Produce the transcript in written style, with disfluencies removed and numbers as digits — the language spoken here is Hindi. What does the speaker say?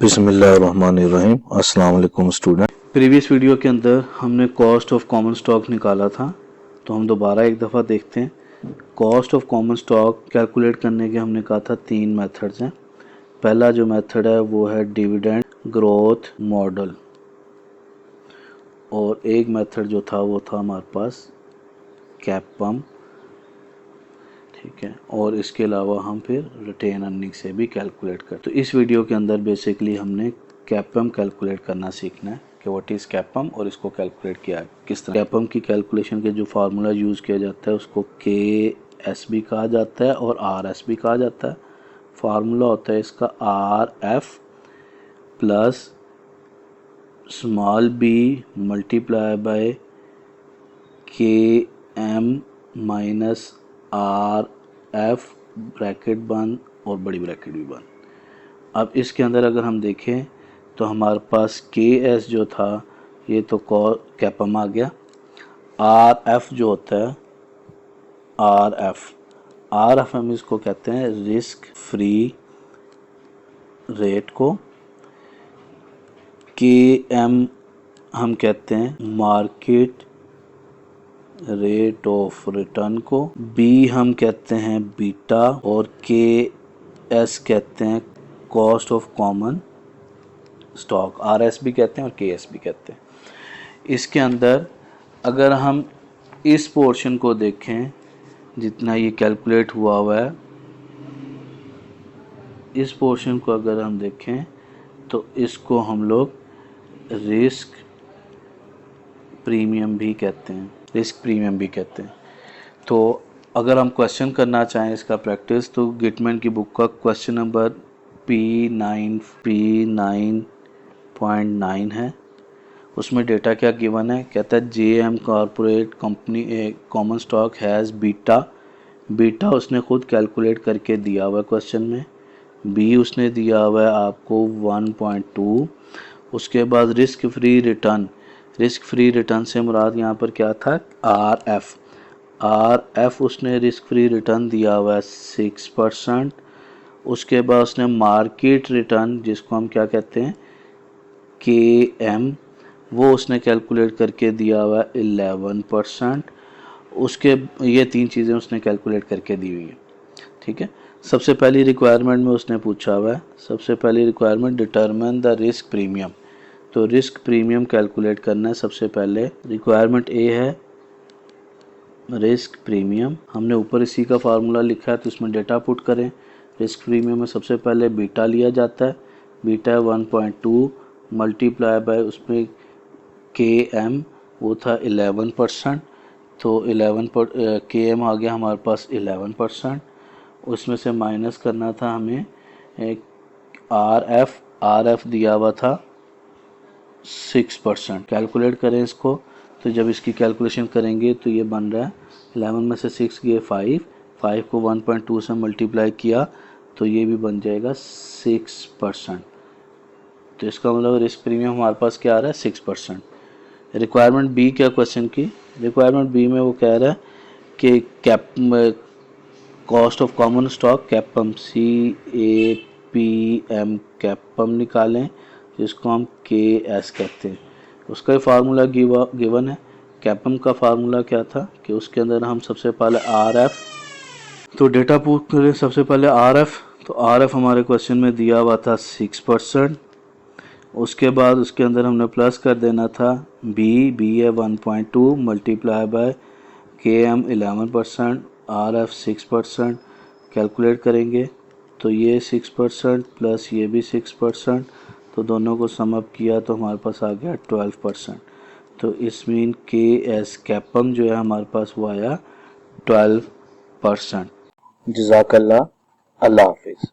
बिस्मिल्लाहिर्रहमानिर्रहीम। अस्सलाम वालेकुम स्टूडेंट। प्रीवियस वीडियो के अंदर हमने कॉस्ट ऑफ कॉमन स्टॉक निकाला था, तो हम दोबारा एक दफ़ा देखते हैं। Cost of common stock calculate करने के हमने कहा था 3 मेथड्स हैं। पहला जो मेथड है वो है डिविडेंड ग्रोथ मॉडल, और एक मेथड जो था वो था हमारे पास कैपम, ठीक है। और इसके अलावा हम फिर रिटेन अर्निंग से भी कैलकुलेट करते। तो इस वीडियो के अंदर बेसिकली हमने कैपम कैलकुलेट करना सीखना है कि व्हाट इज़ कैपम और इसको कैलकुलेट किया किस तरह। कैपम की कैलकुलेशन के जो फार्मूला यूज़ किया जाता है उसको KS भी कहा जाता है और RS भी कहा जाता है। फार्मूला होता है इसका RF plus small b multiply by KM minus RF bracket बंद और बड़ी ब्रैकेट भी बंद। अब इसके अंदर अगर हम देखें तो हमारे पास KS जो था ये तो कैपम आ गया। RF जो होता है RF हम इसको कहते हैं रिस्क फ्री रेट को। KM हम कहते हैं मार्केट रेट ऑफ रिटर्न को। B हम कहते हैं बीटा और KS कहते हैं cost of common stock. RS भी कहते हैं और KS भी कहते हैं। इसके अंदर अगर हम इस पोर्शन को देखें जितना ये कैलकुलेट हुआ है, इस पोर्शन को अगर हम देखें तो इसको हम लोग रिस्क प्रीमियम भी कहते हैं। तो अगर हम क्वेश्चन करना चाहें इसका प्रैक्टिस, तो गिटमैन की बुक का क्वेश्चन नंबर P9.9 है। उसमें डेटा क्या गिवन है, कहता है JM corporate company common stock has beta उसने खुद कैलकुलेट करके दिया हुआ है क्वेश्चन में। B उसने दिया हुआ है आपको 1.2। उसके बाद रिस्क फ्री रिटर्न से मुराद यहाँ पर क्या था, RF उसने रिस्क फ्री रिटर्न दिया हुआ है 6%। उसके बाद उसने मार्केट रिटर्न जिसको हम क्या कहते हैं KM, वो उसने कैलकुलेट करके दिया हुआ है 11%। उसके ये 3 चीज़ें उसने कैलकुलेट करके दी हुई है, ठीक है। सबसे पहली रिक्वायरमेंट में उसने पूछा हुआ है, सबसे पहली requirement determine the risk premium. तो रिस्क प्रीमियम कैलकुलेट करना है। सबसे पहले रिक्वायरमेंट A है रिस्क प्रीमियम। हमने ऊपर इसी का फार्मूला लिखा है तो इसमें डेटा पुट करें। रिस्क प्रीमियम में सबसे पहले बीटा लिया जाता है, बीटा है 1.2 मल्टीप्लाई बाय उसमें KM वो था 11%। तो 11 KM आ गया हमारे पास 11%। उसमें से माइनस करना था हमें RF दिया हुआ था 6%। कैलकुलेट करें इसको, तो जब इसकी कैलकुलेशन करेंगे तो ये बन रहा है 11 में से 6 गए 5 को 1.2 से मल्टीप्लाई किया तो ये भी बन जाएगा 6%। तो इसका मतलब रिस्क प्रीमियम हमारे पास क्या आ रहा है 6%। रिक्वायरमेंट B क्या क्वेश्चन की, रिक्वायरमेंट B में वो कह रहा है कि cost of common stock कैपम CAPM कैपम निकालें जिसको हम KS कहते हैं। उसका ही फार्मूला गिवन है। कैपम का फार्मूला क्या था कि उसके अंदर हम सबसे पहले RF, तो डेटा पुट करें सबसे पहले RF। तो RF हमारे क्वेश्चन में दिया हुआ था 6%। उसके बाद उसके अंदर हमने प्लस कर देना था B है 1.2 multiply by KM 11%, RF 6%। Calculate करेंगे तो ये 6% प्लस ये भी 6%, तो दोनों को सम अप किया तो हमारे पास आ गया 12%। तो इस मीन KS कैपम जो है हमारे पास वो आया 12%। जज़ाकल्लाह, अल्लाह हाफिज़।